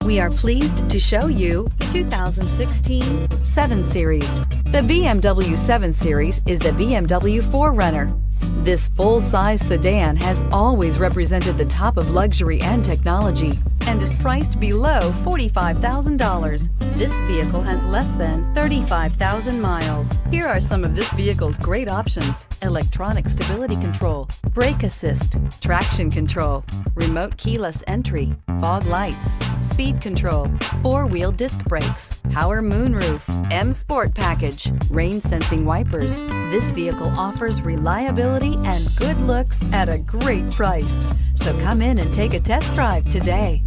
We are pleased to show you the 2016 7 Series. The BMW 7 Series is the BMW 4Runner. This full-size sedan has always represented the top of luxury and technology and is priced below $45,000. This vehicle has less than 35,000 miles. Here are some of this vehicle's great options: electronic stability control, brake assist, traction control, remote keyless entry, fog lights, speed control, four-wheel disc brakes, power moonroof, M Sport package, rain sensing wipers. This vehicle offers reliability and good looks at a great price. So come in and take a test drive today.